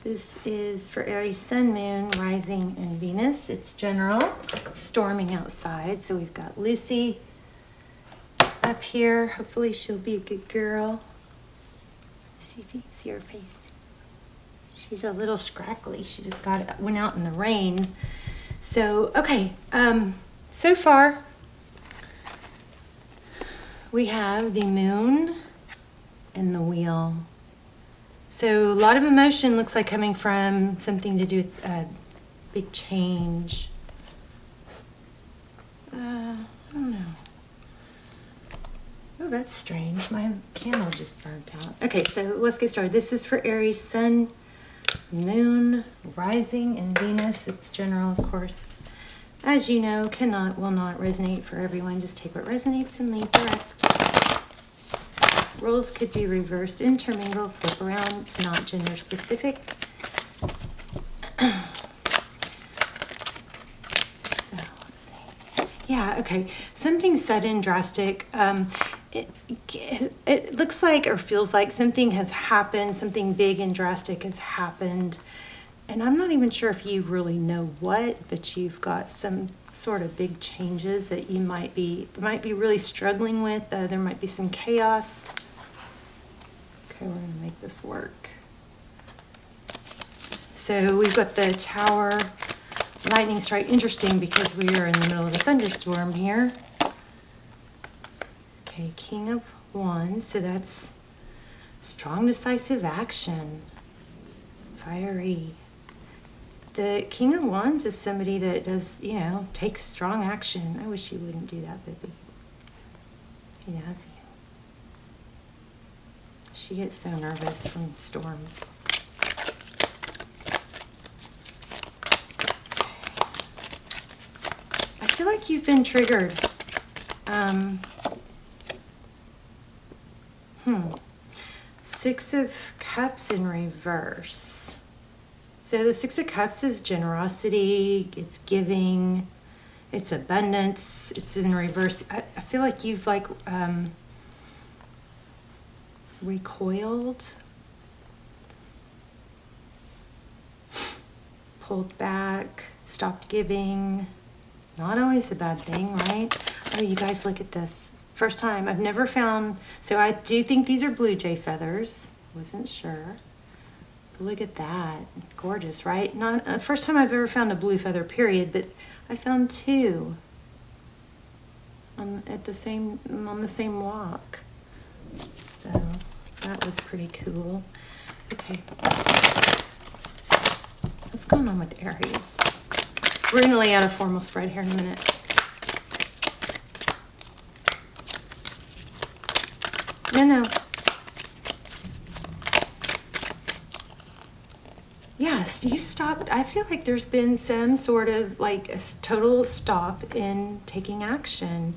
This is for Aries Sun, Moon, Rising, and Venus. It's general. It's storming outside, so we've got Lucy up here. Hopefully she'll be a good girl. See if you can see her face. She's a little scraggly. She just went out in the rain. So, okay. So far, we have the moon and the wheel. So a lot of emotion looks like coming from something to do with a big change. I don't know. Oh, that's strange. My candle just burnt out. Okay, so let's get started. This is for Aries Sun, Moon, Rising, and Venus. It's general, of course. As you know, will not resonate for everyone. Just take what resonates and leave the rest. Roles could be reversed, intermingle, flip around. It's not gender specific. So let's see. Yeah, okay. Something sudden, drastic. It looks like or feels like something has happened. Something big and drastic has happened. And I'm not even sure if you really know what, but you've got some sort of big changes that you might be really struggling with. There might be some chaos. Okay, we're going to make this work. So we've got the Tower, lightning strike. Interesting because we are in the middle of a thunderstorm here. Okay, King of Wands. So that's strong, decisive action. Fiery. The King of Wands is somebody that does, takes strong action. I wish you wouldn't do that, baby. Yeah. She gets so nervous from storms. I feel like you've been triggered. Six of Cups in reverse. So the Six of Cups is generosity, it's giving, it's abundance, it's in reverse. I feel like you've recoiled, pulled back, stopped giving. Not always a bad thing, right? Oh, you guys, look at this. First time, I've never found, so I do think these are blue jay feathers. Wasn't sure. But look at that. Gorgeous, right? Not first time I've ever found a blue feather, period, but I found two on the same walk. So that was pretty cool. Okay. What's going on with Aries? We're going to lay out a formal spread here in a minute. No. Yes, you've stopped. I feel like there's been some sort of like a total stop in taking action.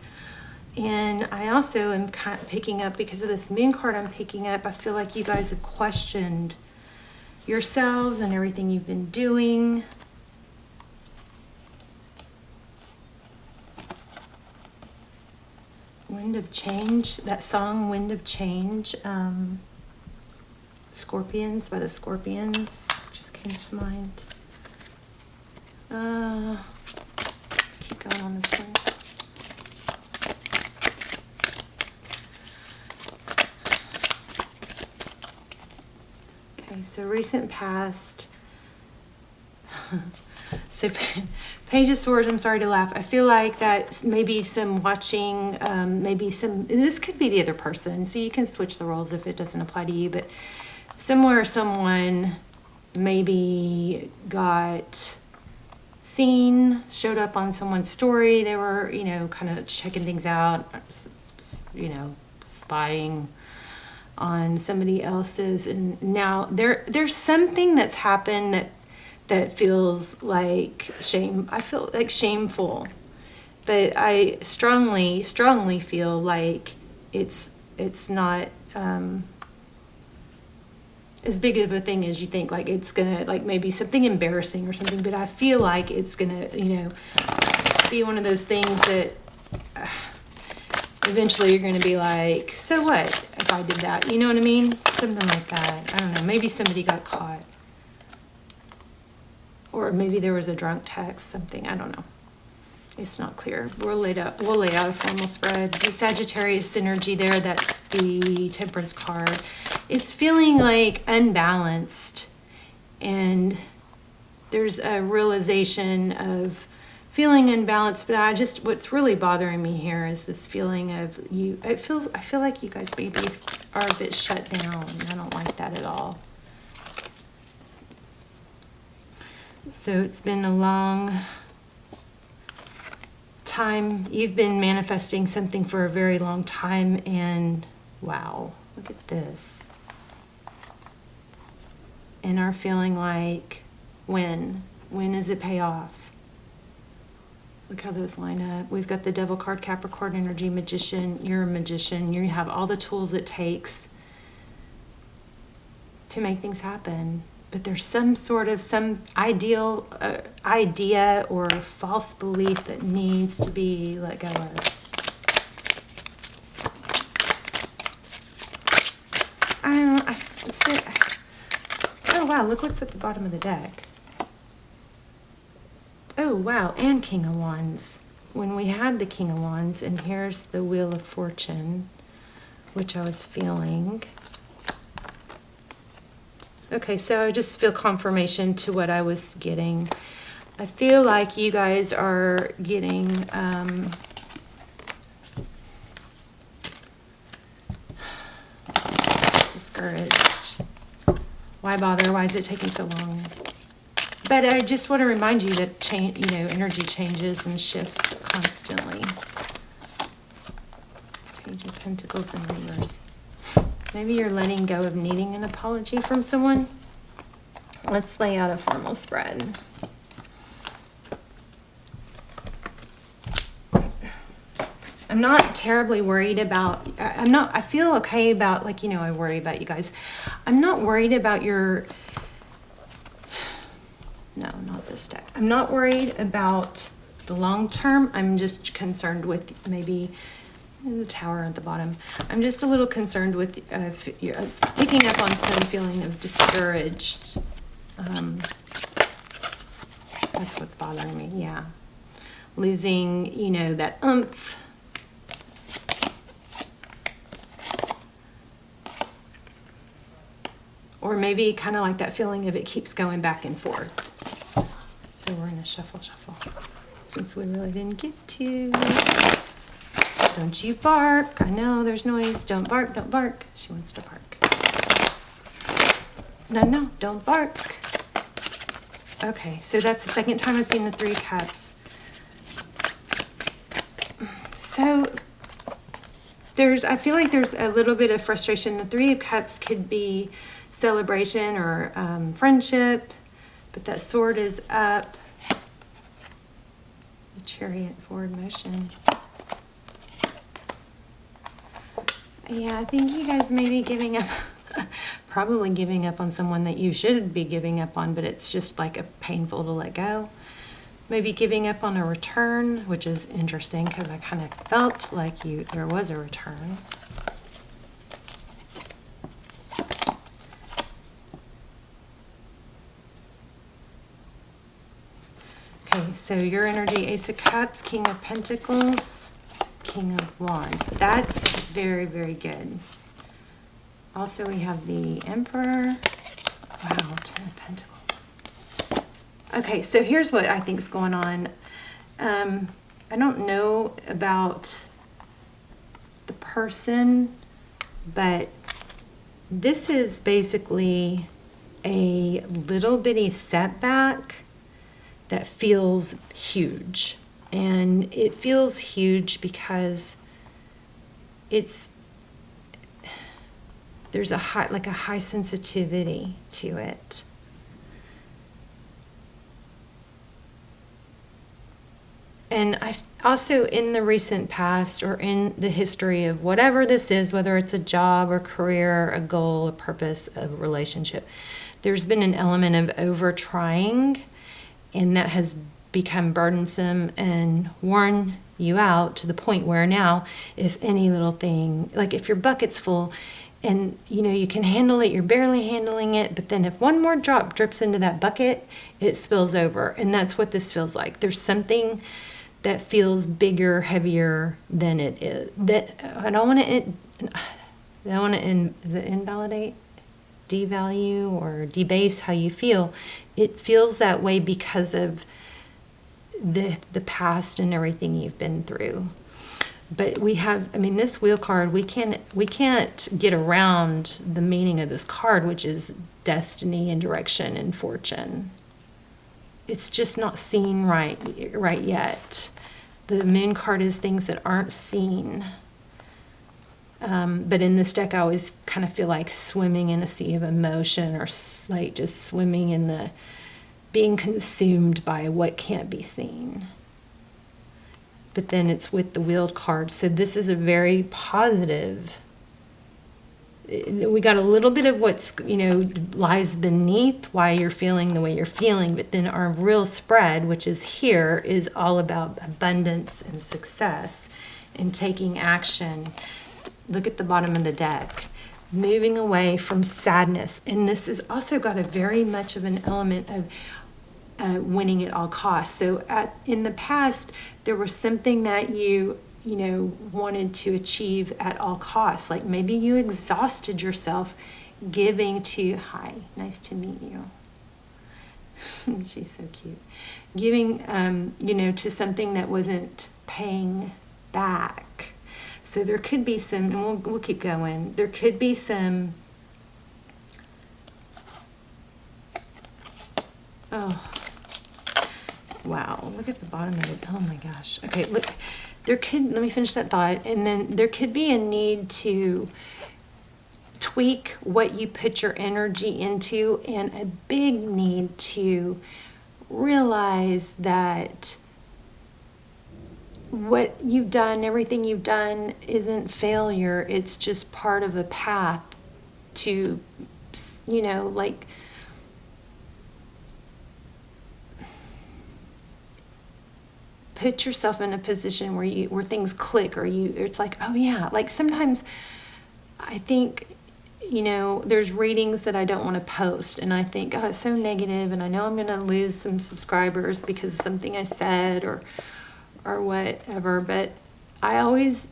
And I also am kind of picking up, because of this moon card I'm picking up, I feel like you guys have questioned yourselves and everything you've been doing. Wind of Change, that song Wind of Change, Scorpions by the Scorpions just came to mind. Keep going on this one. So recent past. So Page of Swords, I'm sorry to laugh. I feel like that maybe some watching, and this could be the other person, so you can switch the roles if it doesn't apply to you, but somewhere someone maybe got seen, showed up on someone's story. They were, kind of checking things out, spying on somebody else's, and now there's something that's happened that feels like shame. I feel like shameful, but I strongly feel like it's not as big of a thing as you think. Like it's gonna, like maybe something embarrassing or something, but I feel like it's gonna be one of those things that eventually you're going to be like, so what if I did that? You know what I mean? Something like that. I don't know. Maybe somebody got caught. Or maybe there was a drunk text, something, I don't know. It's not clear. We'll lay out a formal spread. The Sagittarius energy there, that's the Temperance card. It's feeling like unbalanced, and there's a realization of feeling unbalanced, but what's really bothering me here is this feeling of I feel like you guys maybe are a bit shut down. I don't like that at all. So it's been a long time. You've been manifesting something for a very long time, and wow, look at this. And are feeling like, when does it pay off? Look how those line up. We've got the Devil card, Capricorn energy, Magician. You're a magician. You have all the tools it takes to make things happen. But there's some ideal idea or false belief that needs to be let go of. Oh wow, look what's at the bottom of the deck. Oh wow, and King of Wands. When we had the King of Wands, and here's the Wheel of Fortune, which I was feeling. Okay, so I just feel confirmation to what I was getting. I feel like you guys are getting discouraged. Why bother? Why is it taking so long? But I just want to remind you that energy changes and shifts constantly. Page of Pentacles in reverse. Maybe you're letting go of needing an apology from someone. Let's lay out a formal spread. I'm not terribly worried about, I feel okay about, I worry about you guys. I'm not worried about no, not this deck. I'm not worried about the long term. I'm just concerned with maybe the Tower at the bottom. I'm just a little concerned with picking up on some feeling of discouraged. That's what's bothering me, yeah. Losing, that oomph. Or maybe kind of like that feeling of it keeps going back and forth. So we're going to shuffle, since we really didn't get to. Don't you bark. I know there's noise. Don't bark, don't bark. She wants to bark. No, don't bark. Okay, so that's the second time I've seen the Three of Cups. So I feel like there's a little bit of frustration. The Three of Cups could be celebration or friendship, but that Sword is up. The Chariot, forward motion. Yeah, I think you guys may be giving up, probably giving up on someone that you should be giving up on, but it's just painful to let go. Maybe giving up on a return, which is interesting because I kind of felt like there was a return. Okay, so your energy, Ace of Cups, King of Pentacles, King of Wands. That's very, very good. Also, we have the Emperor. Wow, Ten of Pentacles. Okay, so here's what I think is going on. I don't know about the person, but this is basically a little bitty setback that feels huge. And it feels huge because there's a high sensitivity to it. And I also, in the recent past or in the history of whatever this is, whether it's a job or career, a goal, a purpose, a relationship, there's been an element of over trying, and that has become burdensome and worn you out to the point where now, if any little thing, like if your bucket's full, And, you know, you can handle it, you're barely handling it, but then if one more drop drips into that bucket, it spills over. And that's what this feels like. There's something that feels bigger, heavier than it is. That I don't want to is it invalidate, devalue, or debase how you feel. It feels that way because of the past and everything you've been through. But we have, I mean, this wheel card, we can't get around the meaning of this card, which is destiny and direction and fortune. It's just not seen right yet. The moon card is things that aren't seen. But in this deck, I always kind of feel like swimming in a sea of emotion, or like just swimming in being consumed by what can't be seen. But then it's with the wheeled card. So this is a very positive. We got a little bit of what's, you know, lies beneath why you're feeling the way you're feeling. But then our real spread, which is here, is all about abundance and success and taking action. Look at the bottom of the deck. Moving away from sadness. And this has also got a very much of an element of winning at all costs. So in the past, there was something that you wanted to achieve at all costs. Like maybe you exhausted yourself giving to, hi, nice to meet you. She's so cute. Giving, to something that wasn't paying back. So there could be some, and we'll keep going. There could be some, oh, wow, look at the bottom of it. Oh my gosh. Okay, look, let me finish that thought. And then there could be a need to tweak what you put your energy into, and a big need to realize that what you've done, everything you've done, isn't failure. It's just part of a path to, like, put yourself in a position where things click, or it's like, oh yeah, like sometimes I think, there's readings that I don't want to post, and I think, oh, it's so negative, and I know I'm going to lose some subscribers because of something I said or whatever, but I always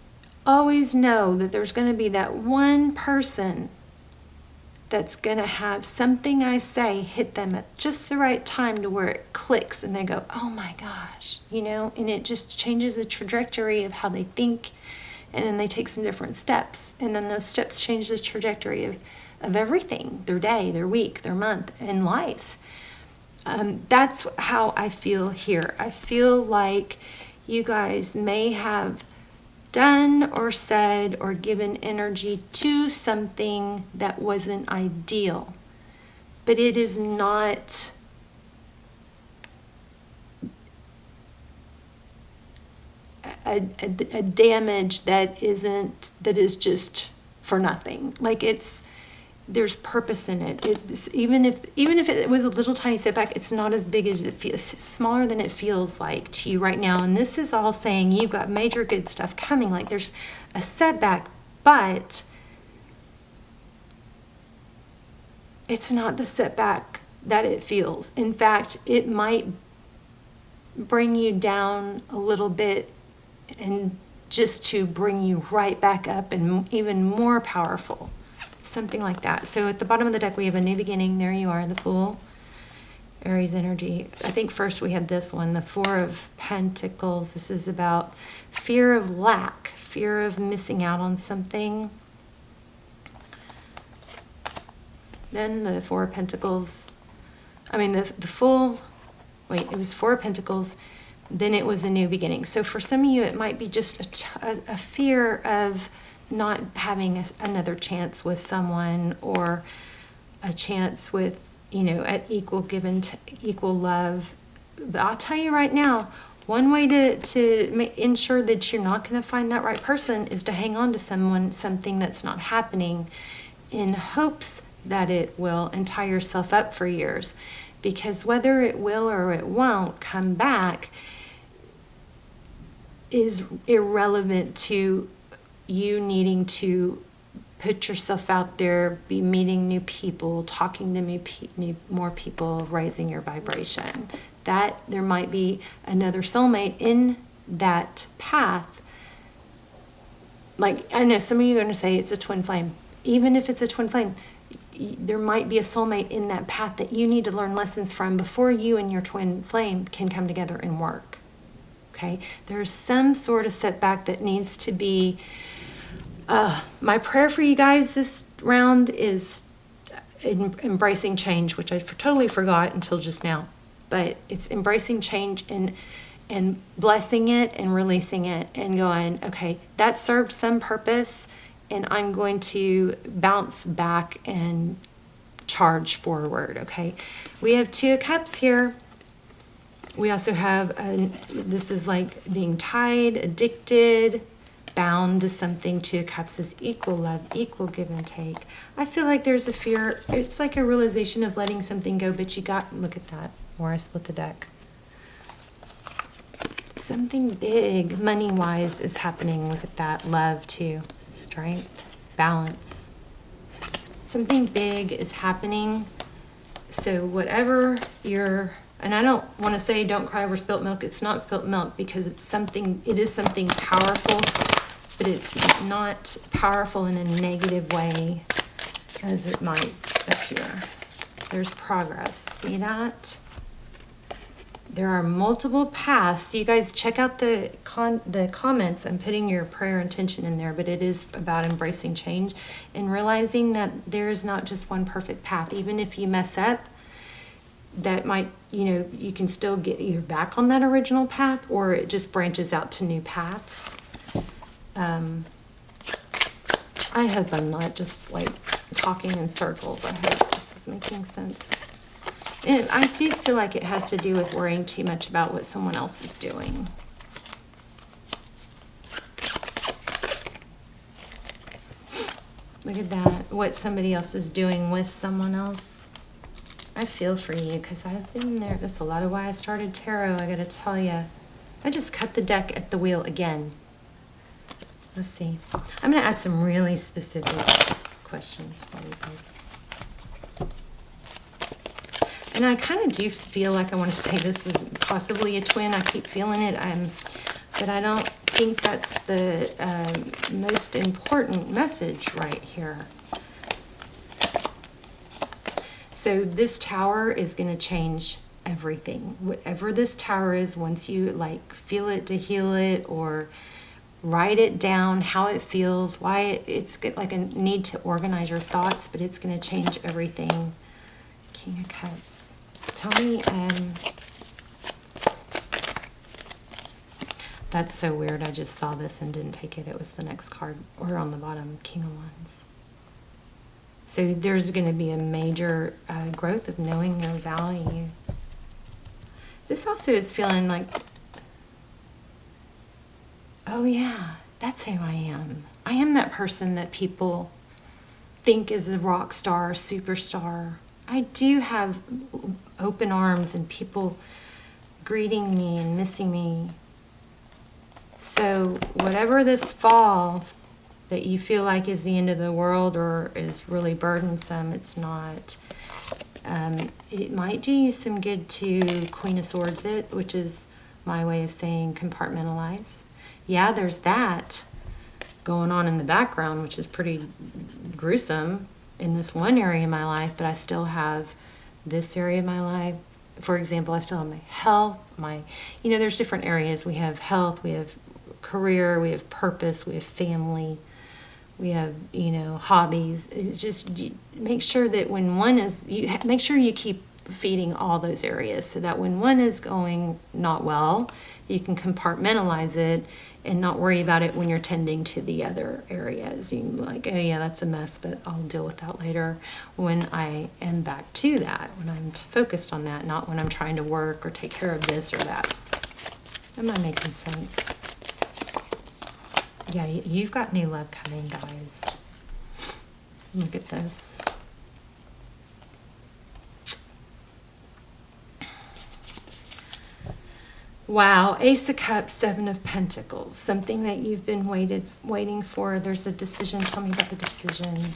know that there's going to be that one person that's going to have something I say hit them at just the right time to where it clicks, and they go, oh my gosh, and it just changes the trajectory of how they think, and then they take some different steps, and then those steps change the trajectory of everything, their day, their week, their month, and life. That's how I feel here. I feel like you guys may have done or said or given energy to something that wasn't ideal, but it is not a damage that is just for nothing. Like there's purpose in it. Even if it was a little tiny setback, it's not as big as it feels. It's smaller than it feels like to you right now. And this is all saying you've got major good stuff coming. Like there's a setback, but it's not the setback that it feels. In fact, it might bring you down a little bit, and just to bring you right back up and even more powerful. Something like that. So at the bottom of the deck, we have a new beginning. There you are, the Fool, Aries energy. I think first we had this one, the Four of Pentacles. This is about fear of lack, fear of missing out on something. Then the Four of Pentacles. The Fool. Wait, it was Four of Pentacles. Then it was a new beginning. So for some of you, it might be just a fear of not having another chance with someone, or a chance with, at equal equal love. But I'll tell you right now, one way to ensure that you're not going to find that right person is to hang on to something that's not happening, in hopes that it will, and tie yourself up for years. Because whether it will or it won't come back is irrelevant to you needing to put yourself out there, be meeting new people, talking to more people, raising your vibration. That there might be another soulmate in that path. Like, I know some of you are going to say it's a twin flame. Even if it's a twin flame, there might be a soulmate in that path that you need to learn lessons from before you and your twin flame can come together and work. Okay? There's some sort of setback that needs to be. My prayer for you guys this round is embracing change, which I totally forgot until just now. But it's embracing change and blessing it and releasing it and going, okay, that served some purpose, and I'm going to bounce back and charge forward, okay? We have 2 of Cups here. We also have, this is like being tied, addicted, bound to something. 2 of Cups is equal love, equal give and take. I feel like there's a fear. It's like a realization of letting something go, but you got, look at that, where I split the deck. Something big, money-wise, is happening. Look at that. Love, too. Strength, balance. Something big is happening. So whatever you're, and I don't want to say don't cry over spilt milk. It's not spilt milk because it is something powerful, but it's not powerful in a negative way as it might appear. There's progress. See that? There are multiple paths. You guys check out the comments. I'm putting your prayer intention in there, but it is about embracing change and realizing that there's not just one perfect path. Even if you mess up, that might, you can still get either back on that original path or it just branches out to new paths. I hope I'm not just like talking in circles. I hope this is making sense. And I do feel like it has to do with worrying too much about what someone else is doing. Look at that, what somebody else is doing with someone else. I feel for you because I've been there. That's a lot of why I started tarot, I gotta tell you. I just cut the deck at the wheel again. Let's see. I'm gonna ask some really specific questions for you guys. And I kind of do feel like I want to say this is possibly a twin. I keep feeling it. But I don't think that's the most important message right here. So this tower is going to change everything. Whatever this tower is, once you like feel it to heal it or write it down, how it feels, why it's like a need to organize your thoughts, but it's going to change everything. King of Cups. Tell me, that's so weird. I just saw this and didn't take it. It was the next card, or on the bottom, King of Wands. So there's going to be a major growth of knowing your value. This also is feeling like, oh yeah, that's who I am. I am that person that people think is a rock star, superstar. I do have open arms and people greeting me and missing me. So whatever this fall that you feel like is the end of the world or is really burdensome, it's not. It might do you some good to Queen of Swords it, which is my way of saying compartmentalize. Yeah, there's that going on in the background, which is pretty gruesome in this one area of my life, but I still have this area of my life. For example, I still have my health, there's different areas. We have health, we have career, we have purpose, we have family, we have, hobbies. It's just make sure that when make sure you keep feeding all those areas so that when one is going not well, you can compartmentalize it and not worry about it when you're tending to the other areas. You can like, oh yeah, that's a mess, but I'll deal with that later when I am back to that, when I'm focused on that, not when I'm trying to work or take care of this or that. Am I making sense? Yeah, you've got new love coming, guys. Look at this. Wow, Ace of Cups, Seven of Pentacles. Something that you've been waiting for. There's a decision. Tell me about the decision.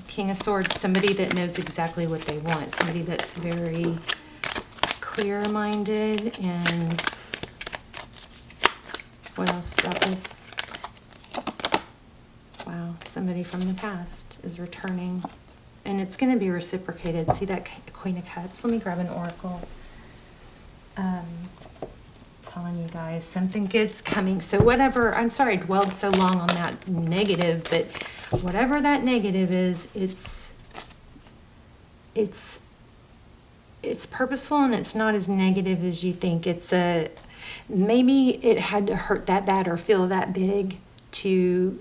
King of Swords, somebody that knows exactly what they want. Somebody that's very clear-minded. And what else about this? Wow, somebody from the past is returning. And it's going to be reciprocated. See that Queen of Cups? Let me grab an oracle. Telling you guys, something good's coming. So whatever, I'm sorry I dwelled so long on that negative, but whatever that negative is, it's purposeful, and it's not as negative as you think. Maybe it had to hurt that bad or feel that big to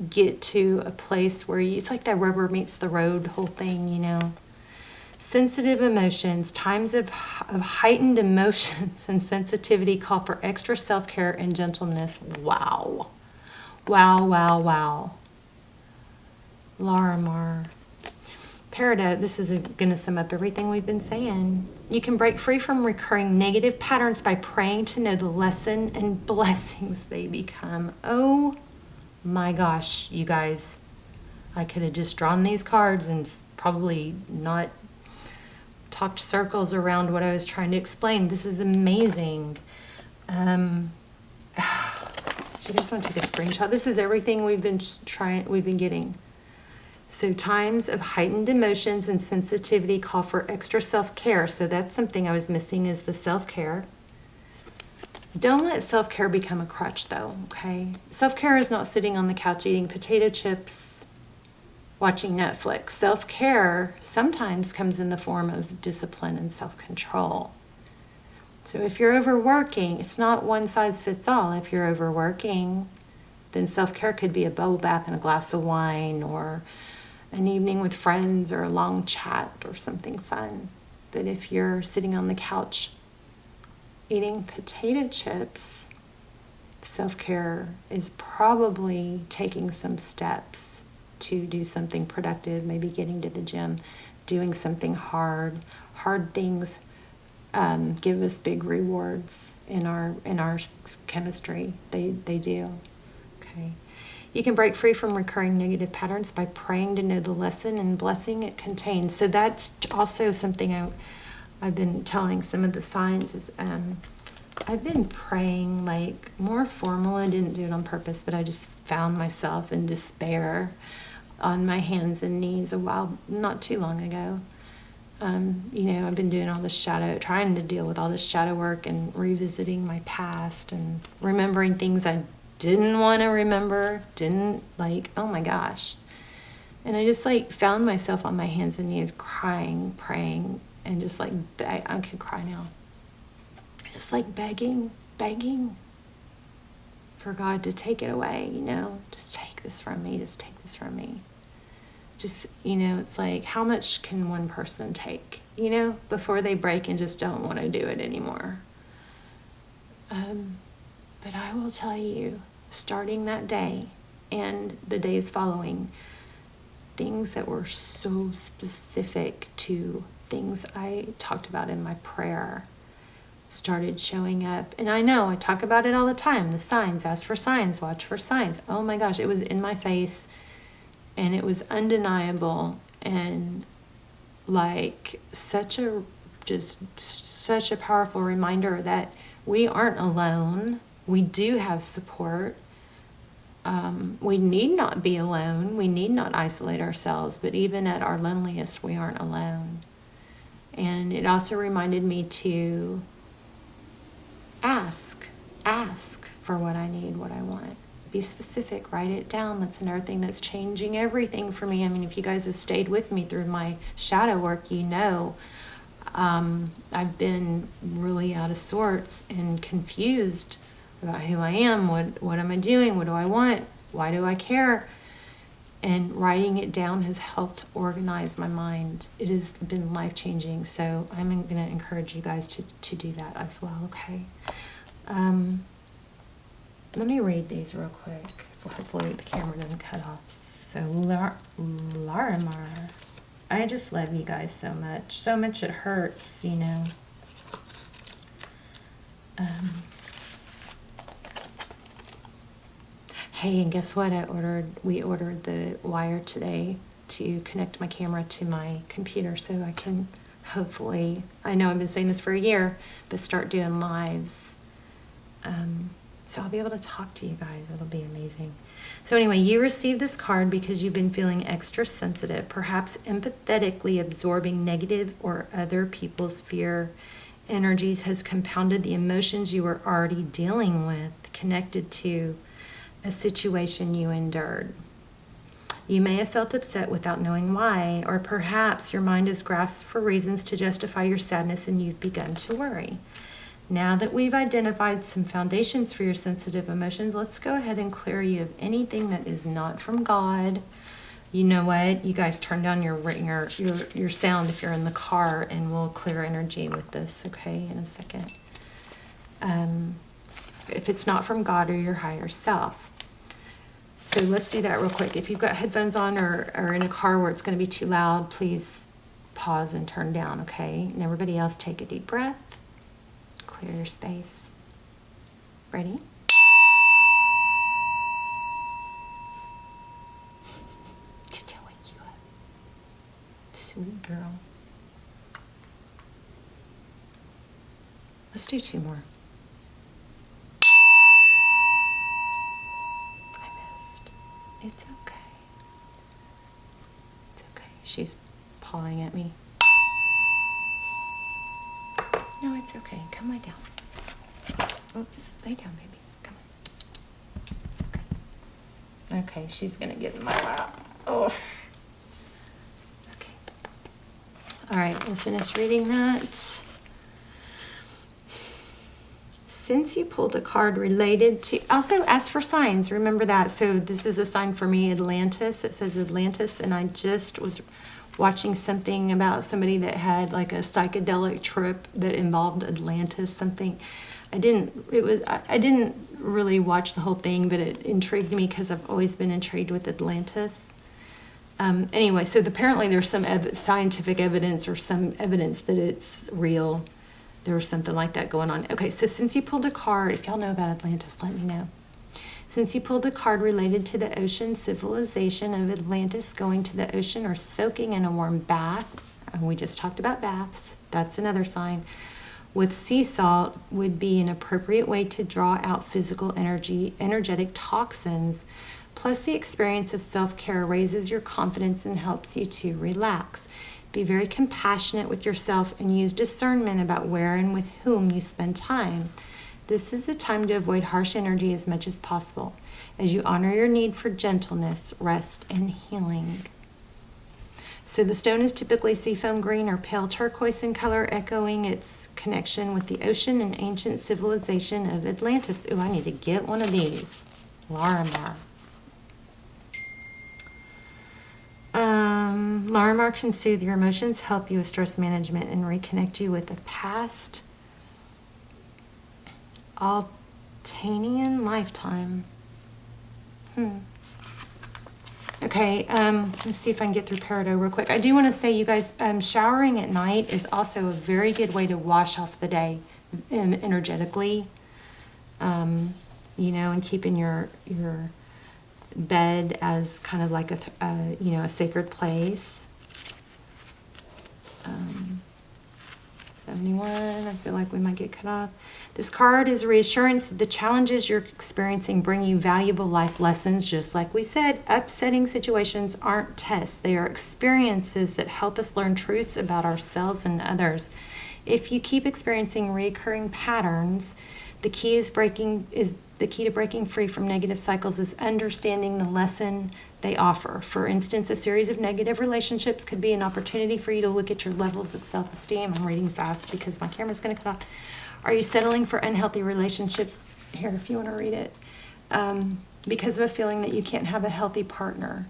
get to a place where it's like that rubber meets the road whole thing, you know. Sensitive emotions, times of heightened emotions and sensitivity call for extra self-care and gentleness. Wow. Wow, wow, wow. Larimar. Paradox, this is going to sum up everything we've been saying. You can break free from recurring negative patterns by praying to know the lesson and blessings they become. Oh my gosh, you guys. I could have just drawn these cards and probably not talked circles around what I was trying to explain. This is amazing. Do you guys want to take a screenshot? This is everything we've been getting. So times of heightened emotions and sensitivity call for extra self-care. So that's something I was missing, is the self-care. Don't let self-care become a crutch though, okay? Self-care is not sitting on the couch eating potato chips, watching Netflix. Self-care sometimes comes in the form of discipline and self-control. So if you're overworking, it's not one size fits all. If you're overworking, then self-care could be a bubble bath and a glass of wine, or an evening with friends, or a long chat, or something fun. But if you're sitting on the couch eating potato chips, self-care is probably taking some steps to do something productive, maybe getting to the gym, doing something hard. Hard things give us big rewards in our chemistry. They do. Okay. You can break free from recurring negative patterns by praying to know the lesson and blessing it contains. So that's also something I've been telling some of the signs is I've been praying like more formal. I didn't do it on purpose, but I just found myself in despair on my hands and knees not too long ago. I've been doing all this trying to deal with all this shadow work and revisiting my past and remembering things I didn't want to remember, oh my gosh. And I just found myself on my hands and knees crying, praying, and just I could cry now. Just begging for God to take it away, just take this from me, just take this from me. Just, it's how much can one person take, before they break and just don't want to do it anymore. But I will tell you, starting that day and the days following, things that were so specific to things I talked about in my prayer started showing up. And I know I talk about it all the time, the signs, ask for signs, watch for signs. Oh my gosh, it was in my face and it was undeniable, and such a powerful reminder that we aren't alone. We do have support. We need not be alone. We need not isolate ourselves, but even at our loneliest, we aren't alone. And it also reminded me to ask for what I need, what I want. Be specific, write it down. That's another thing that's changing everything for me. I mean, if you guys have stayed with me through my shadow work, I've been really out of sorts and confused about who I am, what am I doing, what do I want, why do I care? And writing it down has helped organize my mind. It has been life-changing, so I'm going to encourage you guys to do that as well, okay? Let me read these real quick. Hopefully the camera doesn't cut off. So Larimar, I just love you guys so much. So much it hurts, you know. Hey, and guess what? We ordered the wire today to connect my camera to my computer so I can hopefully, I know I've been saying this for a year, but start doing lives. So I'll be able to talk to you guys. It'll be amazing. So anyway, you received this card because you've been feeling extra sensitive, perhaps empathetically absorbing negative or other people's fear energies has compounded the emotions you were already dealing with connected to a situation you endured. You may have felt upset without knowing why, or perhaps your mind has grasped for reasons to justify your sadness and you've begun to worry. Now that we've identified some foundations for your sensitive emotions, let's go ahead and clear you of anything that is not from God. You know what? You guys turn down your sound if you're in the car, and we'll clear energy with this, okay, in a second. If it's not from God or your higher self. So let's do that real quick. If you've got headphones on or in a car where it's going to be too loud, please pause and turn down, okay? And everybody else, take a deep breath. Clear your space. Ready? Did I wake you up? Sweet girl. Let's do 2 more. I missed. It's okay. It's okay. She's pawing at me. No, it's okay. Come lay down. Oops. Lay down, baby. Come on. It's okay. Okay, she's going to get in my lap. Oh. Okay. All right, we'll finish reading that. Since you pulled a card related to... Also, ask for signs. Remember that. So this is a sign for me, Atlantis. It says Atlantis, and I just was watching something about somebody that had like a psychedelic trip that involved Atlantis, something. I didn't really watch the whole thing, but it intrigued me because I've always been intrigued with Atlantis. Anyway, so apparently there's some scientific evidence or some evidence that it's real. There was something like that going on. Okay, so since you pulled a card, if y'all know about Atlantis, let me know. Since you pulled a card related to the ocean civilization of Atlantis going to the ocean or soaking in a warm bath, and we just talked about baths, that's another sign, with sea salt would be an appropriate way to draw out physical energetic toxins. Plus, the experience of self-care raises your confidence and helps you to relax. Be very compassionate with yourself and use discernment about where and with whom you spend time. This is a time to avoid harsh energy as much as possible, as you honor your need for gentleness, rest, and healing. So the stone is typically seafoam green or pale turquoise in color, echoing its connection with the ocean and ancient civilization of Atlantis. Ooh, I need to get one of these. Larimar. Larimar can soothe your emotions, help you with stress management, and reconnect you with a past Altanian lifetime. Okay, let's see if I can get through Peridot real quick. I do want to say, you guys, showering at night is also a very good way to wash off the day energetically. You know, and keeping your bed as kind of like a sacred place. 71, I feel like we might get cut off. This card is reassurance that the challenges you're experiencing bring you valuable life lessons. Just like we said, upsetting situations aren't tests. They are experiences that help us learn truths about ourselves and others. If you keep experiencing recurring patterns, the key to breaking free from negative cycles is understanding the lesson they offer. For instance, a series of negative relationships could be an opportunity for you to look at your levels of self-esteem. I'm reading fast because my camera's going to cut off. Are you settling for unhealthy relationships? Here, if you want to read it. Because of a feeling that you can't have a healthy partner.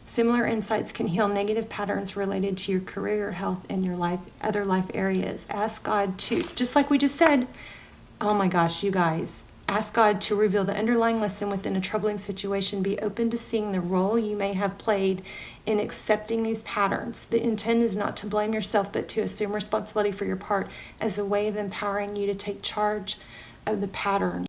Similar insights can heal negative patterns related to your career, health, and your life, other life areas. Ask God to, just like we just said, oh my gosh, you guys, Ask God to reveal the underlying lesson within a troubling situation. Be open to seeing the role you may have played in accepting these patterns. The intent is not to blame yourself, but to assume responsibility for your part as a way of empowering you to take charge of the pattern.